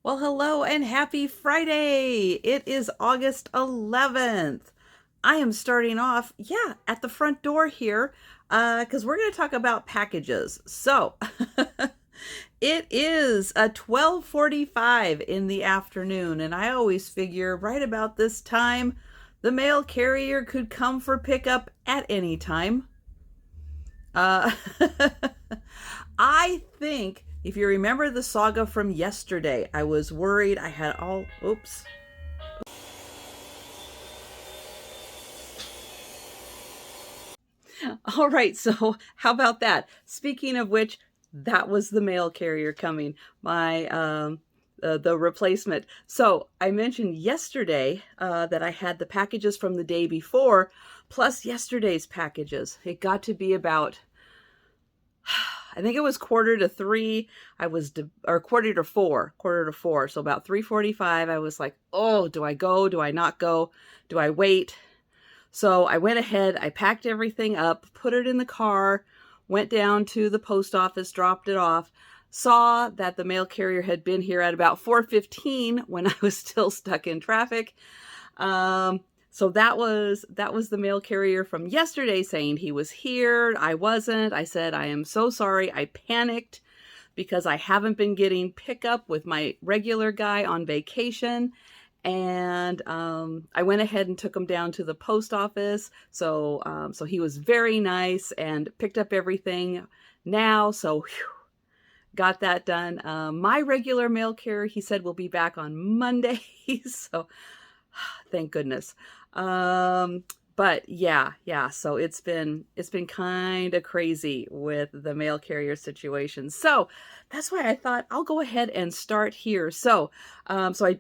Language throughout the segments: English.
Well, hello and happy Friday. It is August 11th. I am starting off, at the front door here, because we're going to talk about packages. So, it is a 12:45 in the afternoon, and I always figure right about this time, the mail carrier could come for pickup at any time. Uh, I think if you remember the saga from yesterday, I was worried I had all, oops. All right, so how about that? Speaking of which, that was the mail carrier coming, the replacement. So I mentioned yesterday that I had the packages from the day before, plus yesterday's packages. It got to be about I think it was 2:45. Or quarter to four. So about 3:45, I was like, oh, do I go? Do I not go? Do I wait? So I went ahead, I packed everything up, put it in the car, went down to the post office, dropped it off, saw that the mail carrier had been here at about 4:15 when I was still stuck in traffic. So that was the mail carrier from yesterday saying he was here. I wasn't. I said, I am so sorry. I panicked because I haven't been getting pickup with my regular guy on vacation. And I went ahead and took him down to the post office. So he was very nice and picked up everything now. So whew, got that done. My regular mail carrier, he said, will be back on Monday. So thank goodness. But yeah. So it's been kind of crazy with the mail carrier situation. So that's why I thought I'll go ahead and start here. So I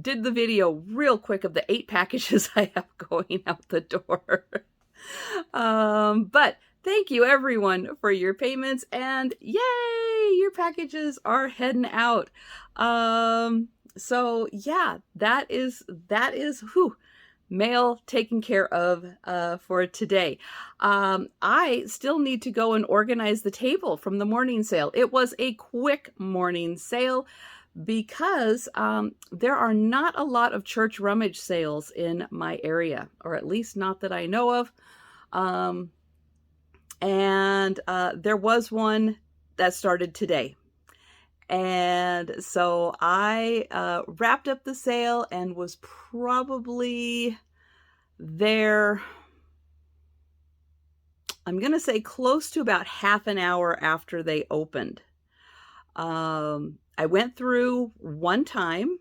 did the video real quick of the 8 packages I have going out the door. But thank you everyone for your payments, and yay, your packages are heading out. So yeah, that is whew, mail taken care of for today. I still need to go and organize the table from the morning sale. It was a quick morning sale because there are not a lot of church rummage sales in my area, or at least not that I know of. And there was one that started today. And so I wrapped up the sale and was probably there, I'm going to say close to about half an hour after they opened. I went through one time,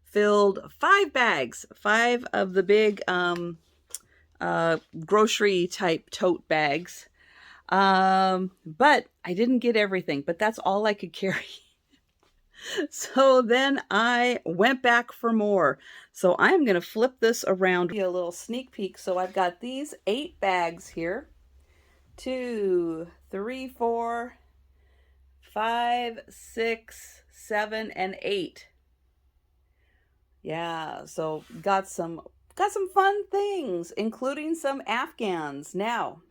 filled 5 bags, 5 of the big grocery type tote bags. But I didn't get everything, but that's all I could carry. So then I went back for more. So I'm going to flip this around. A little sneak peek. So I've got these 8 bags here. 2, 3, 4, 5, 6, 7, and 8. Yeah, so got some fun things, including some Afghans. Now,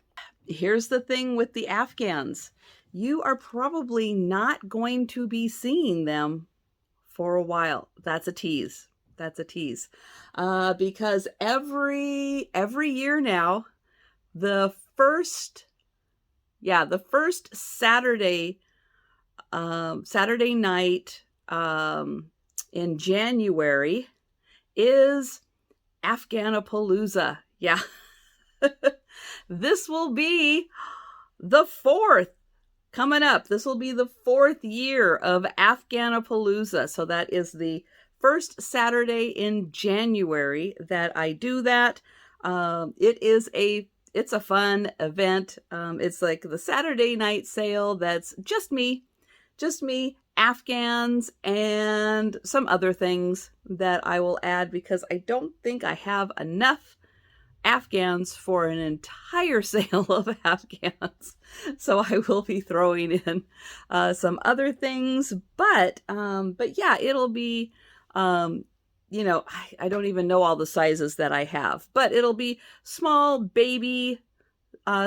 here's the thing with the Afghans. You are probably not going to be seeing them for a while. That's a tease. That's a tease. Because every year now, the first Saturday night in January is Afghanapalooza. Yeah. This will be the 4th coming up. This will be the 4th year of Afghanapalooza. So that is the first Saturday in January that I do that. It's a fun event. It's like the Saturday night sale that's just me, Afghans, and some other things that I will add because I don't think I have enough Afghans for an entire sale of Afghans. So I will be throwing in some other things, but yeah, it'll be, I don't even know all the sizes that I have, but it'll be small baby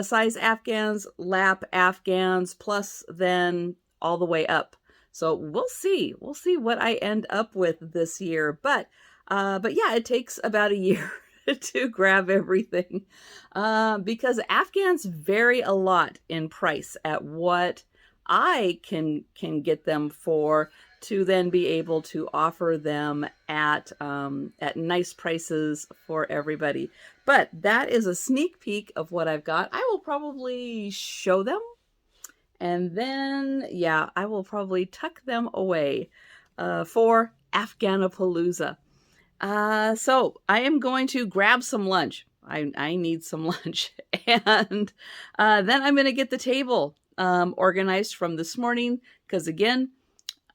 size Afghans, lap Afghans, plus then all the way up. So we'll see. We'll see what I end up with this year. But yeah, it takes about a year to grab everything because Afghans vary a lot in price at what I can get them for, to then be able to offer them at nice prices for everybody. But that is a sneak peek of what I've got. I will probably show them, and then, yeah, I will probably tuck them away for Afghanapalooza. So I am going to grab some lunch. I need some lunch. And then I'm going to get the table organized from this morning, because again,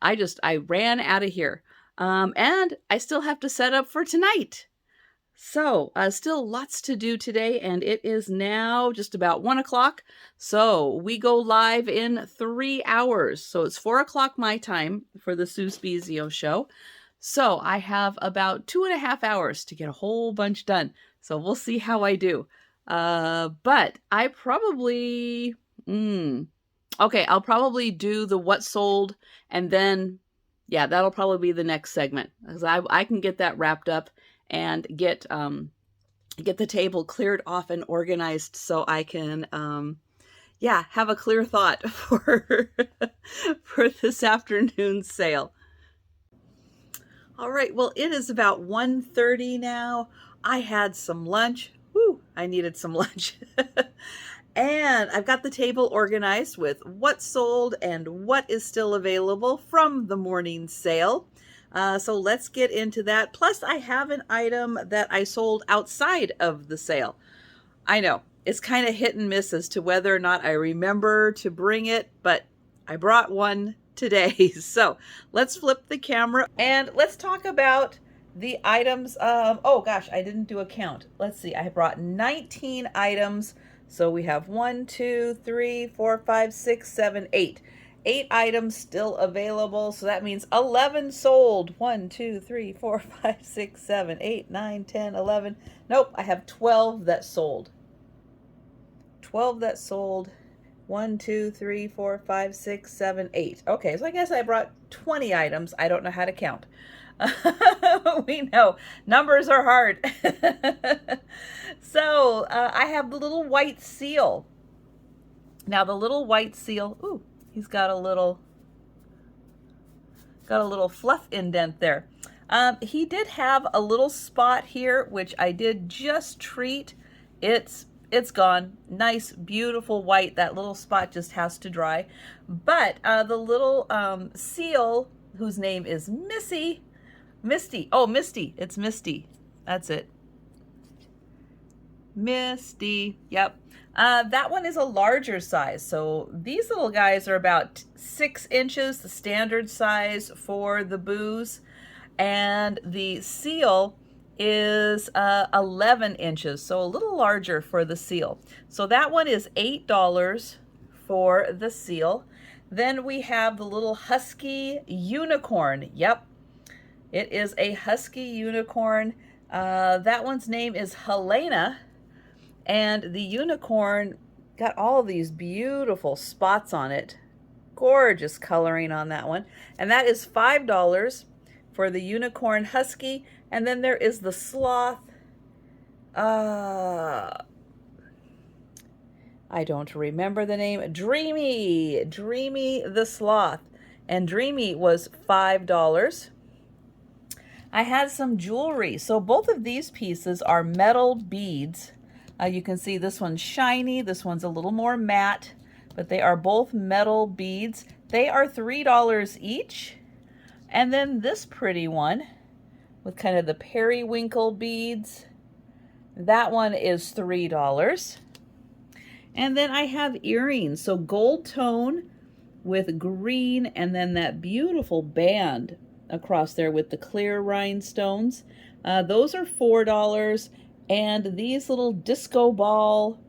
I ran out of here. And I still have to set up for tonight. So, still lots to do today, and it is now just about 1 o'clock. So, we go live in 3 hours. So, it's 4 o'clock my time for the Sue Spiezio show. So, I have about 2.5 hours to get a whole bunch done. So, we'll see how I do. But I probably, okay, I'll probably do the what sold, and then, yeah, that'll probably be the next segment, because I can get that wrapped up and get the table cleared off and organized, so I can yeah, have a clear thought for for this afternoon's sale. All right, well, it is about 1:30 now. I had some lunch. Woo, I needed some lunch. And I've got the table organized with what sold and what is still available from the morning sale. So let's get into that. Plus, I have an item that I sold outside of the sale. I know, it's kind of hit and miss as to whether or not I remember to bring it, but I brought one today. So let's flip the camera and let's talk about the items. Oh gosh, I didn't do a count. Let's see, I brought 19 items. So we have 1, 2, 3, 4, 5, 6, 7, 8. 8 items still available, so that means 11 sold. 1, 2, 3, 4, 5, 6, 7, 8, 9, 10, 11. Nope, I have 12 that sold. 12 that sold. 1, 2, 3, 4, 5, 6, 7, 8. Okay, so I guess I brought 20 items. I don't know how to count. We know numbers are hard. So I have the little white seal. Now the little white seal, ooh, he's got a little fluff indent there. He did have a little spot here, which I did just treat. It's gone. Nice, beautiful white. That little spot just has to dry. But the little seal, whose name is Misty. Oh, Misty. It's Misty. That's it. Misty. Yep. That one is a larger size. So these little guys are about 6 inches, the standard size for the booze. And the seal is 11 inches, so a little larger for the seal. So that one is $8 for the seal. Then we have the little husky unicorn. Yep, it is a husky unicorn. That one's name is Helena, and the unicorn got all these beautiful spots on it. Gorgeous coloring on that one. And that is $5 for the unicorn husky. And then there is the sloth. I don't remember the name. Dreamy the sloth. And Dreamy was $5. I had some jewelry. So both of these pieces are metal beads. You can see this one's shiny. This one's a little more matte. But they are both metal beads. They are $3 each. And then this pretty one with kind of the periwinkle beads, that one is $3. And then I have earrings. So gold tone with green, and then that beautiful band across there with the clear rhinestones. Those are $4. And these little disco ball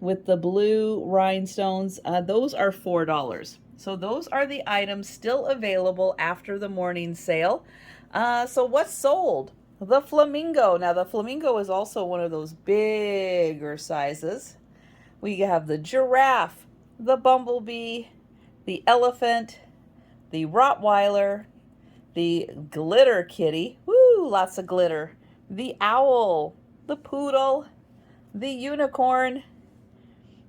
with the blue rhinestones, those are $4. So those are the items still available after the morning sale. So what's sold? The flamingo. Now the flamingo is also one of those bigger sizes. We have the giraffe, the bumblebee, the elephant, the Rottweiler, the glitter kitty, woo, lots of glitter, the owl, the poodle, the unicorn,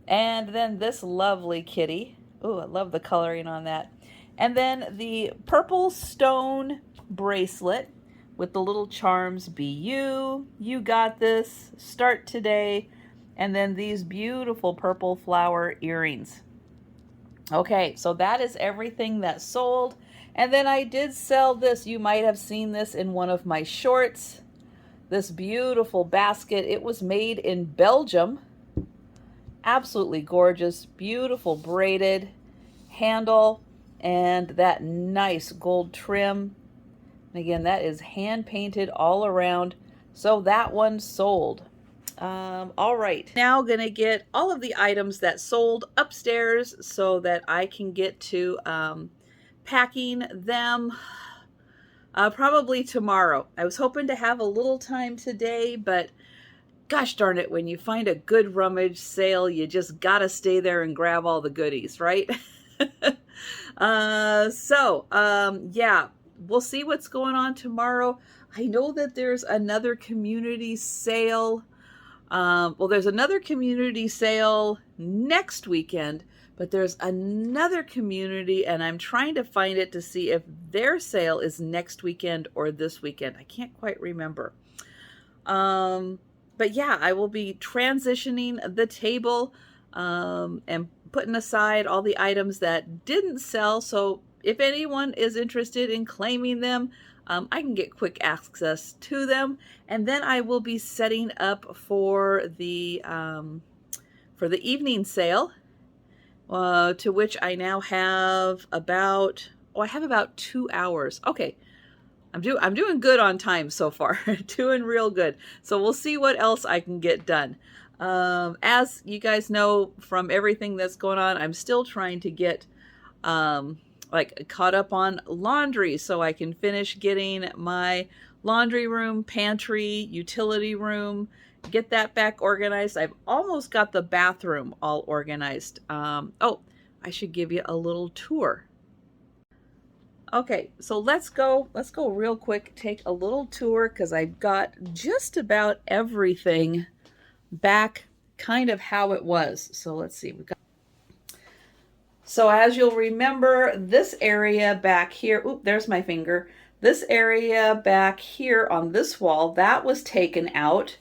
and then this lovely kitty. Ooh, I love the coloring on that. And then the purple stone bracelet with the little charms, be you got this, start today, and then these beautiful purple flower earrings. Okay, so that is everything that sold. And then I did sell this. You might have seen this in one of my shorts. This beautiful basket. It was made in Belgium. Absolutely gorgeous, beautiful braided handle, and that nice gold trim. And again, that is hand painted all around. So that one sold. All right, now gonna get all of the items that sold upstairs so that I can get to packing them probably tomorrow. I was hoping to have a little time today, but gosh darn it, when you find a good rummage sale, you just gotta stay there and grab all the goodies, right? Yeah, we'll see what's going on tomorrow. I know that there's another community sale. Well, there's another community sale next weekend, but there's another community, and I'm trying to find it to see if their sale is next weekend or this weekend. I can't quite remember. But yeah, I will be transitioning the table and putting aside all the items that didn't sell. So if anyone is interested in claiming them, I can get quick access to them. And then I will be setting up for the evening sale, to which I now have about, I have about 2 hours. Okay. I'm doing good on time so far, doing real good. So we'll see what else I can get done. As you guys know from everything that's going on, I'm still trying to get like caught up on laundry so I can finish getting my laundry room, pantry, utility room, get that back organized. I've almost got the bathroom all organized. Oh, I should give you a little tour. Okay, so let's go real quick, take a little tour, because I've got just about everything back kind of how it was. So let's see. So as you'll remember, this area back here, oop, there's my finger. This area back here on this wall, that was taken out,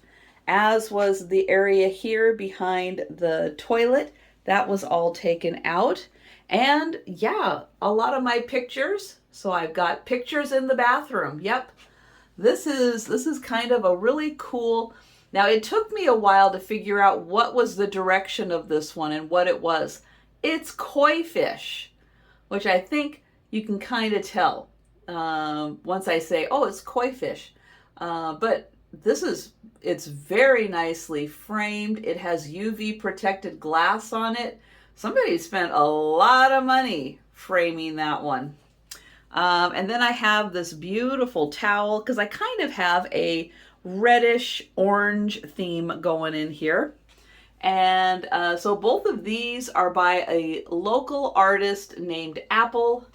as was the area here behind the toilet. That was all taken out. And yeah, a lot of my pictures. So I've got pictures in the bathroom. Yep. This is kind of a really cool. Now it took me a while to figure out what was the direction of this one and what it was. It's koi fish, which I think you can kind of tell once I say, oh, it's koi fish. But it's very nicely framed. It has UV protected glass on it. Somebody spent a lot of money framing that one. And then I have this beautiful towel, because I kind of have a reddish orange theme going in here. And so both of these are by a local artist named Apple.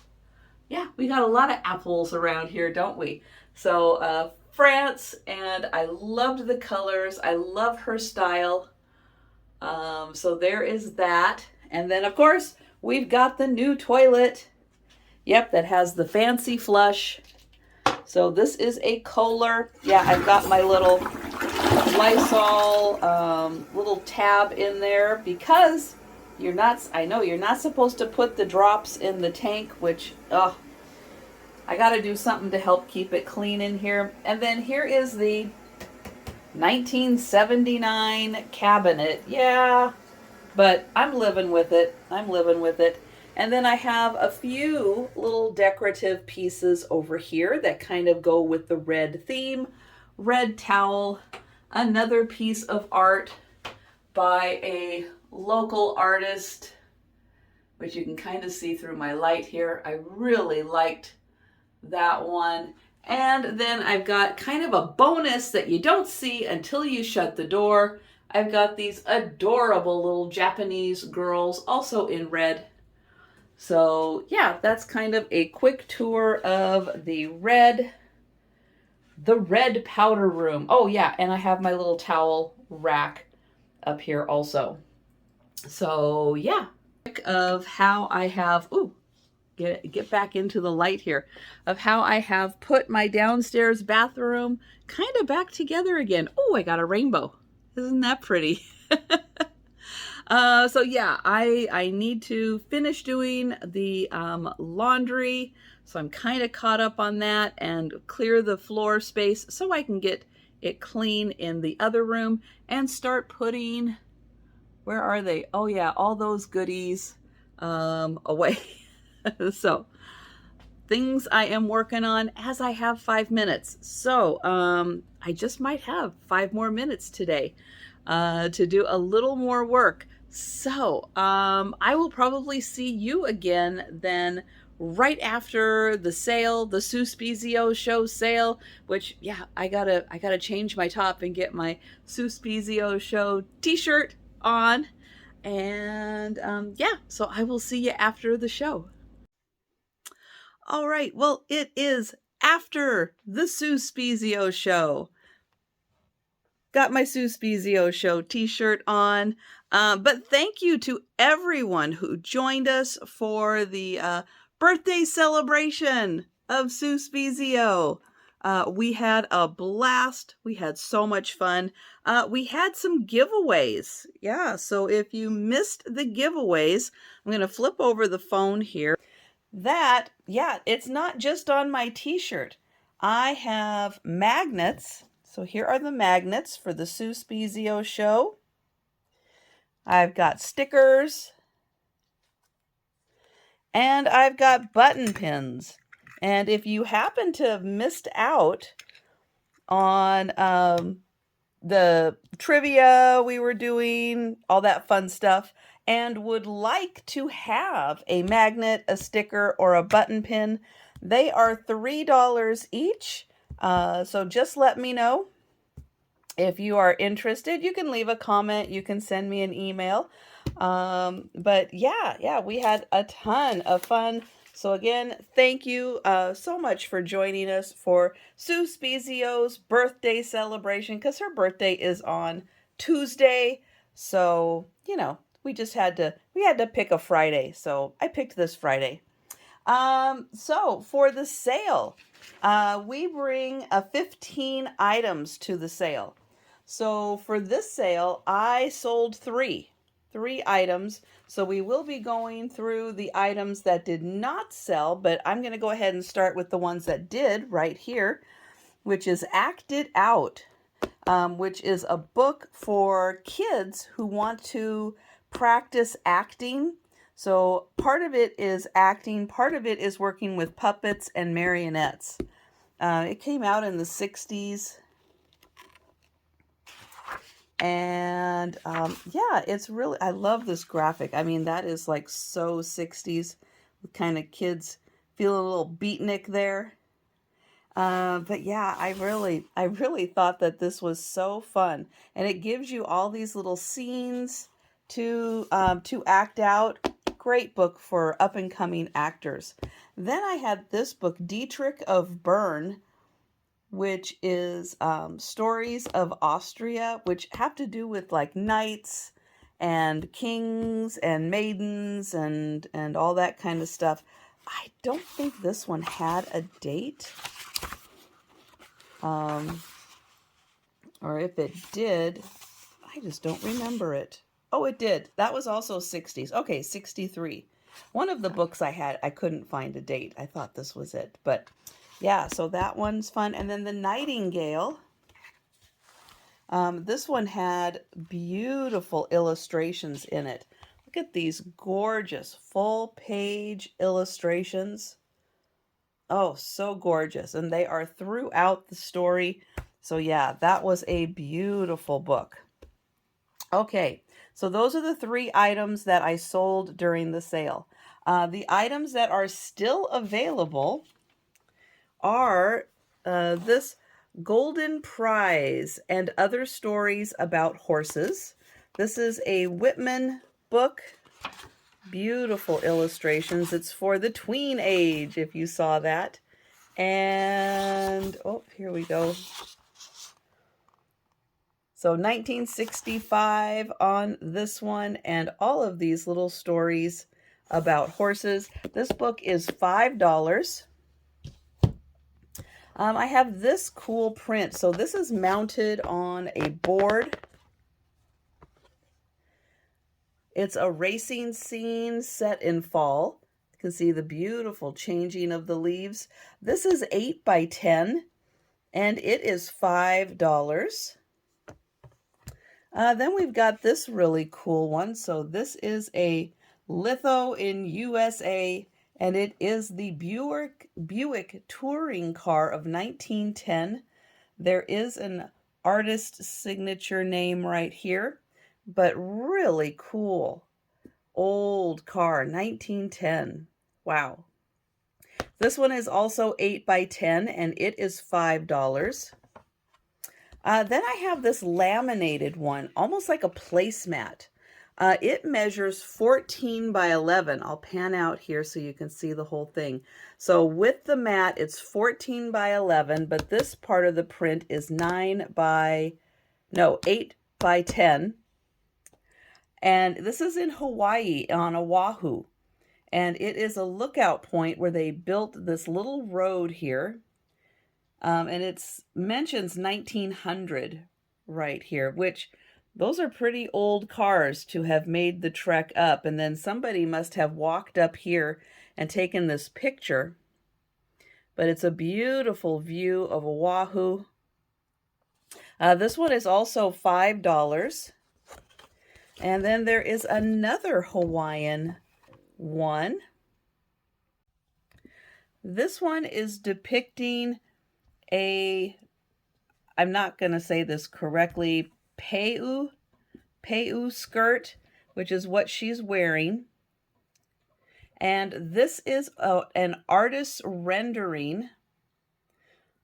Yeah, we got a lot of apples around here, don't we? So France, and I loved the colors. I love her style. So there is that. And then, of course, we've got the new toilet. Yep, that has the fancy flush. So this is a Kohler. Yeah, I've got my little Lysol little tab in there, because I know you're not supposed to put the drops in the tank, which, I got to do something to help keep it clean in here. And then here is the 1979 cabinet. Yeah, but I'm living with it. And then I have a few little decorative pieces over here that kind of go with the red theme. Red towel, another piece of art by a local artist, which you can kind of see through my light here. I really liked that one. And then I've got kind of a bonus that you don't see until you shut the door. I've got these adorable little Japanese girls, also in red. So yeah, that's kind of a quick tour of the red powder room. Oh yeah, and I have my little towel rack up here also. So yeah, of how I have, ooh, get back into the light here, of how I have put my downstairs bathroom kind of back together again. Oh, I got a rainbow. Isn't that pretty? So yeah, I need to finish doing the laundry. So I'm kind of caught up on that and clear the floor space so I can get it clean in the other room and start putting, where are they? Oh yeah, all those goodies away. So things I am working on as I have 5 minutes. So I just might have 5 more minutes today to do a little more work. So I will probably see you again then right after the sale, the Spiezio show sale, which yeah, I gotta change my top and get my Spiezio show t-shirt on. And yeah, so I will see you after the show. All right, well, it is after the Spiezio show. Got my Spiezio show t-shirt on. But thank you to everyone who joined us for the birthday celebration of Spiezio. We had a blast. We had so much fun. We had some giveaways. Yeah, so if you missed the giveaways, I'm going to flip over the phone here. That, yeah, it's not just on my t-shirt. I have magnets. So here are the magnets for the Spiezio show. I've got stickers. And I've got button pins. And if you happen to have missed out on the trivia we were doing, all that fun stuff, and would like to have a magnet, a sticker, or a button pin, they are $3 each. So just let me know if you are interested. You can leave a comment. You can send me an email. But yeah, we had a ton of fun. So again, thank you so much for joining us for Spiezio's birthday celebration, because her birthday is on Tuesday. So, you know, we had to pick a Friday. So I picked this Friday. So for the sale, we bring 15 items to the sale. So for this sale, I sold three items. So we will be going through the items that did not sell, but I'm going to go ahead and start with the ones that did right here, which is Act It Out, which is a book for kids who want to practice acting. So part of it is acting, part of it is working with puppets and marionettes. It came out in the 60s. And yeah, it's really, I love this graphic. I mean, that is like so 60s, with kind of kids feeling a little beatnik there. But yeah, I really thought that this was so fun, and it gives you all these little scenes to act out. Great book for up and coming actors. Then I had this book, Dietrich of Bern, which is stories of Austria, which have to do with like knights and kings and maidens and all that kind of stuff. I don't think this one had a date. Or if it did, I just don't remember it. Oh, it did. That was also 60s. Okay, 63. One of the books I had, I couldn't find a date. I thought this was it. But yeah, so that one's fun. And then the Nightingale. This one had beautiful illustrations in it. Look at these gorgeous full-page illustrations. Oh, so gorgeous. And they are throughout the story. So yeah, that was a beautiful book. Okay, so those are the 3 items that I sold during the sale. The items that are still available are this Golden Prize and Other Stories About Horses. This is a Whitman book. Beautiful illustrations. It's for the tween age, if you saw that. And, oh, here we go. So 1965 on this one, and all of these little stories about horses. This book is $5. I have this cool print. So this is mounted on a board. It's a racing scene set in fall. You can see the beautiful changing of the leaves. This is 8 by 10, and it is $5. Then we've got this really cool one. So this is a litho in USA, and it is the Buick touring car of 1910. There is an artist signature name right here, but really cool. Old car, 1910. Wow. This one is also 8 by 10, and it is $5. Then I have this laminated one, almost like a placemat. It measures 14 by 11. I'll pan out here so you can see the whole thing. So with the mat, it's 14 by 11, but this part of the print is 8 by 10. And this is in Hawaii on Oahu. And it is a lookout point where they built this little road here. And it mentions 1900 right here, which those are pretty old cars to have made the trek up. And then somebody must have walked up here and taken this picture. But it's a beautiful view of Oahu. This one is also $5. And then there is another Hawaiian one. This one is depicting I'm not going to say this correctly, Peu skirt, which is what she's wearing. And this is an artist's rendering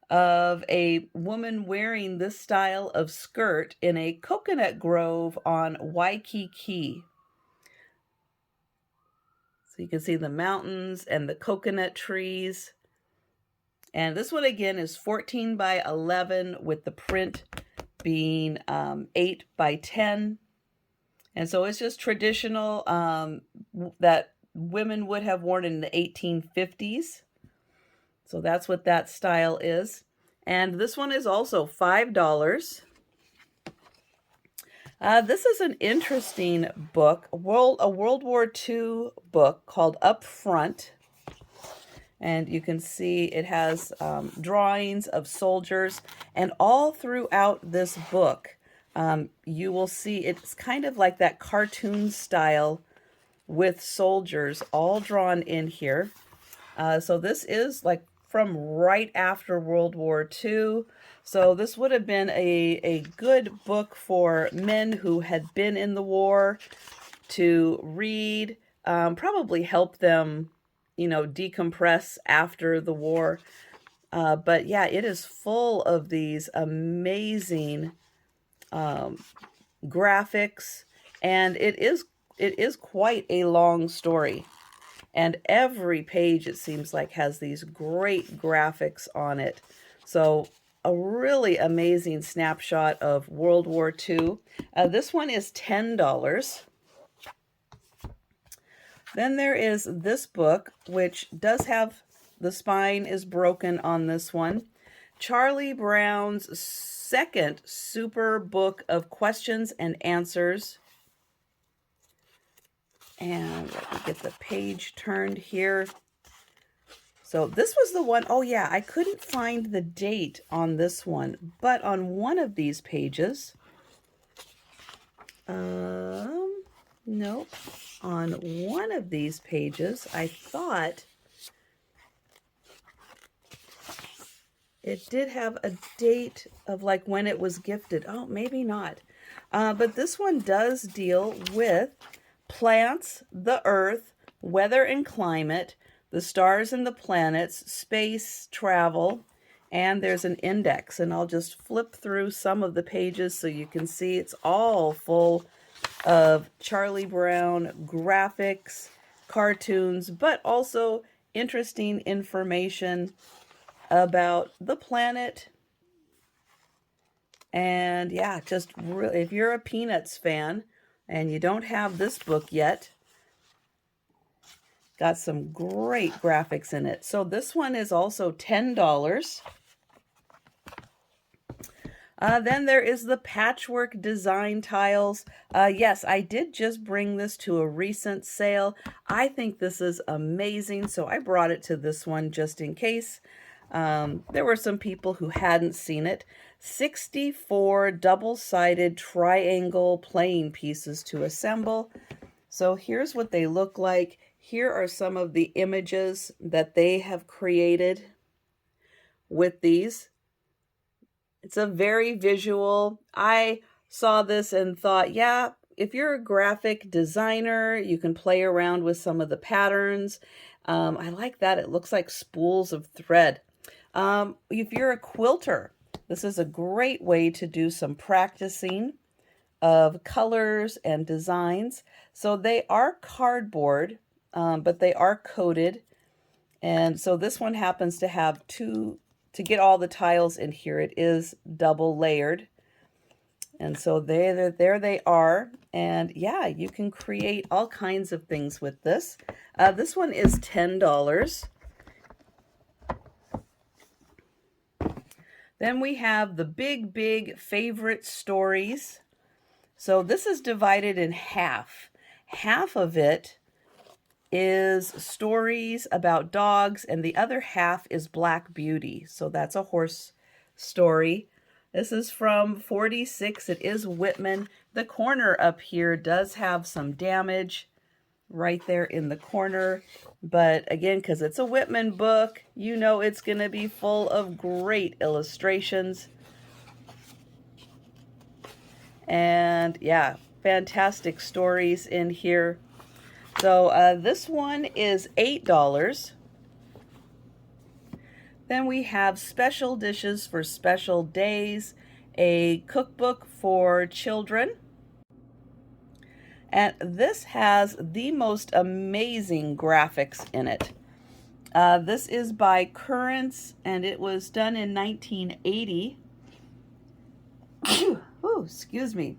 of a woman wearing this style of skirt in a coconut grove on Waikiki. So you can see the mountains and the coconut trees. And this one again is 14 by 11 with the print being 8 by 10. And so it's just traditional that women would have worn in the 1850s. So that's what that style is. And this one is also $5. This is an interesting book, a World War II book called Up Front. And you can see it has drawings of soldiers. And all throughout this book, you will see it's kind of like that cartoon style with soldiers all drawn in here. So this is like from right after World War II. So this would have been a good book for men who had been in the war to read, probably help them, decompress after the war. But yeah, it is full of these amazing graphics, and it is quite a long story. And every page, it seems like, has these great graphics on it. So a really amazing snapshot of World War II. This one is $10. Then there is this book, which does have, the spine is broken on this one. Charlie Brown's second super book of questions and answers. And let me get the page turned here. So this was the one, oh yeah, I couldn't find the date on this one, but on one of these pages, nope, on one of these pages, I thought it did have a date of like when it was gifted. Oh, maybe not. But this one does deal with plants, the earth, weather and climate, the stars and the planets, space, travel, and there's an index. And I'll just flip through some of the pages so you can see it's all full of Charlie Brown graphics, cartoons, but also interesting information about the planet. And yeah, just really, if you're a Peanuts fan and you don't have this book yet, got some great graphics in it. So this one is also $10. Then there is the patchwork design tiles. Yes, I did just bring this to a recent sale. I think this is amazing, so I brought it to this one just in case. There were some people who hadn't seen it. 64 double-sided triangle playing pieces to assemble. So here's what they look like. Here are some of the images that they have created with these. It's a very visual. I saw this and thought, yeah, if you're a graphic designer, you can play around with some of the patterns. I like that. It looks like spools of thread. If you're a quilter, this is a great way to do some practicing of colors and designs. So they are cardboard, but they are coated. And so this one happens to have two. To get all the tiles in here, it is double layered. And so there they are. And yeah, you can create all kinds of things with this. This one is $10. Then we have the big favorite stories. So this is divided in half. Half of it is stories about dogs, and the other half is Black Beauty. So that's a horse story. This is from 46. It is Whitman. The corner up here does have some damage right there in the corner. But again, because it's a Whitman book, you know it's going to be full of great illustrations. And yeah, fantastic stories in here. So this one is $8. Then we have special dishes for special days, a cookbook for children. And this has the most amazing graphics in it. This is by Currents, and it was done in 1980. Ooh, excuse me.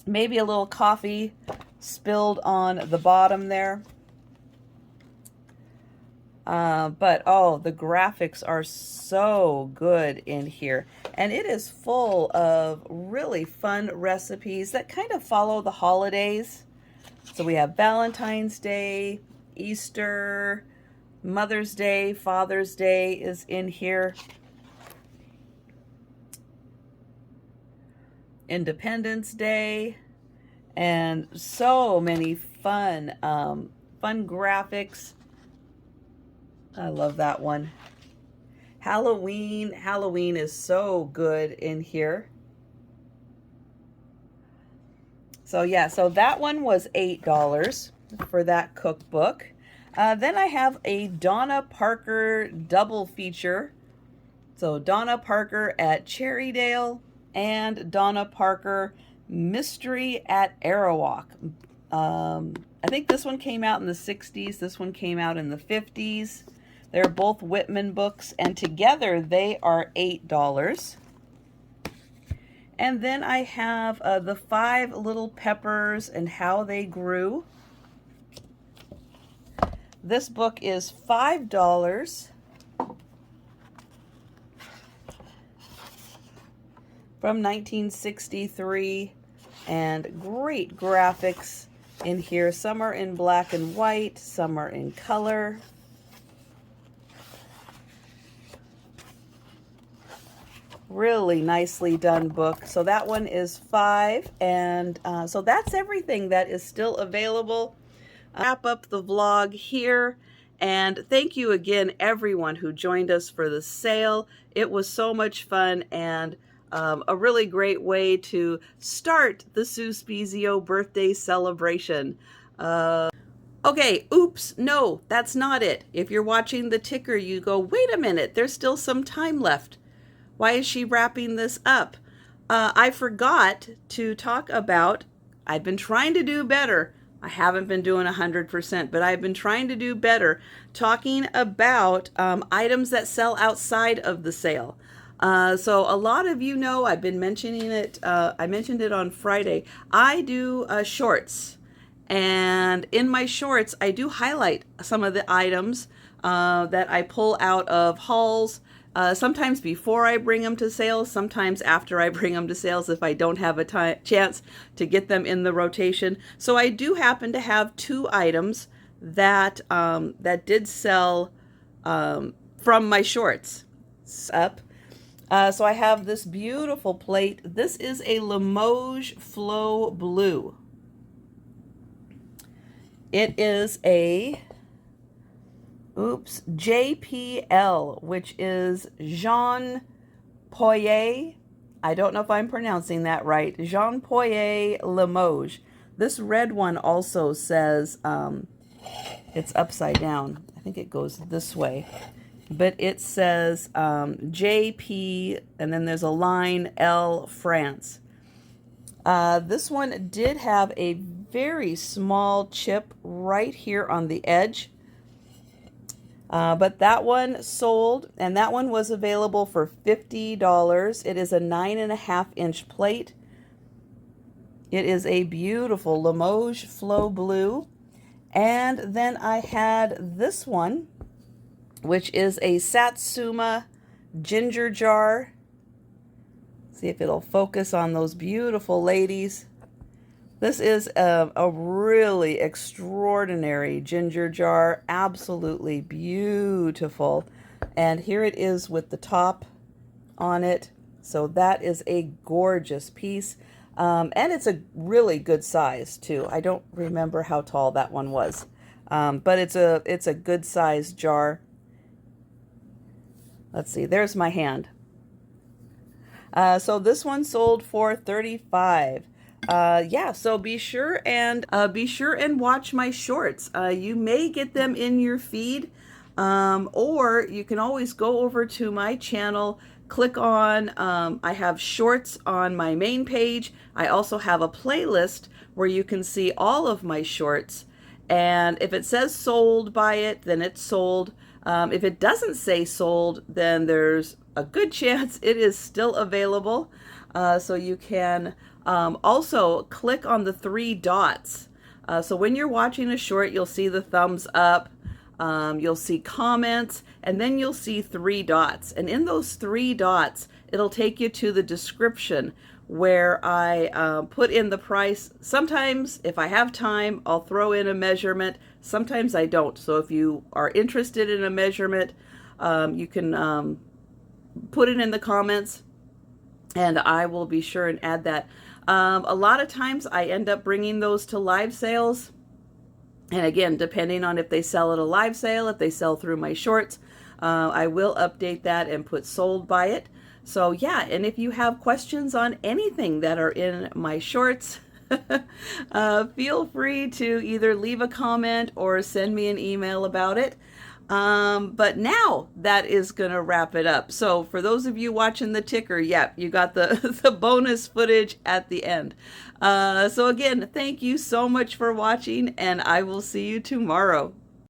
Maybe a little coffee spilled on the bottom there. But oh, the graphics are so good in here. And it is full of really fun recipes that kind of follow the holidays. So we have Valentine's Day, Easter, Mother's Day, Father's Day is in here. Independence Day, and so many fun graphics. I love that one. Halloween is so good in here. So yeah, so that one was $8 for that cookbook. Then I have a Donna Parker double feature. So Donna Parker at Cherrydale and Donna Parker Mystery at Arawak. I think this one came out in the 60s. This one came out in the 50s. They're both Whitman books, and together they are $8. And then I have the 5 Little Peppers and How They Grew. This book is $5. From 1963, and great graphics in here. Some are in black and white, some are in color. Really nicely done book. So that one is $5, and so that's everything that is still available. Wrap up the vlog here, and thank you again everyone who joined us for the sale. It was so much fun, and a really great way to start the Sue Spiezio birthday celebration. Okay, oops, no, that's not it. If you're watching the ticker, you go, wait a minute, there's still some time left. Why is she wrapping this up? I forgot to talk about I've been trying to do better. I haven't been doing 100%, but I've been trying to do better talking about items that sell outside of the sale. So a lot of you know, I've been mentioning it, I mentioned it on Friday. I do shorts. And in my shorts, I do highlight some of the items that I pull out of hauls, sometimes before I bring them to sales, sometimes after I bring them to sales if I don't have a chance to get them in the rotation. So I do happen to have 2 items that that did sell from my shorts. Up. So I have this beautiful plate. This is a Limoges Flow Blue. It is a JPL, which is Jean Poyer. I don't know if I'm pronouncing that right. Jean Poyer Limoges. This red one also says, it's upside down. I think it goes this way. But it says JP, and then there's a line L France. This one did have a very small chip right here on the edge. But that one sold, and that one was available for $50. It is a 9.5-inch plate. It is a beautiful Limoges Flow Blue. And then I had this one, which is a Satsuma ginger jar. See if it'll focus on those beautiful ladies. This is a really extraordinary ginger jar, absolutely beautiful. And here it is with the top on it. So that is a gorgeous piece. And it's a really good size too. I don't remember how tall that one was. But it's a good size jar. Let's see, there's my hand. So this one sold for $35. Yeah, so be sure and watch my shorts. You may get them in your feed, or you can always go over to my channel, click on, I have shorts on my main page. I also have a playlist where you can see all of my shorts. And if it says sold by it, then it's sold. If it doesn't say sold, then there's a good chance it is still available. So you can also click on the 3 dots. So when you're watching a short, you'll see the thumbs up, you'll see comments, and then you'll see 3 dots. And in those 3 dots, it'll take you to the description where I put in the price. Sometimes, if I have time, I'll throw in a measurement. Sometimes I don't. So if you are interested in a measurement, you can put it in the comments, and I will be sure and add that. A lot of times I end up bringing those to live sales. And again, depending on if they sell at a live sale, if they sell through my shorts, I will update that and put sold by it. So yeah, and if you have questions on anything that are in my shorts, feel free to either leave a comment or send me an email about it. But now that is going to wrap it up. So for those of you watching the ticker, yeah, you got the bonus footage at the end. So again, thank you so much for watching, and I will see you tomorrow.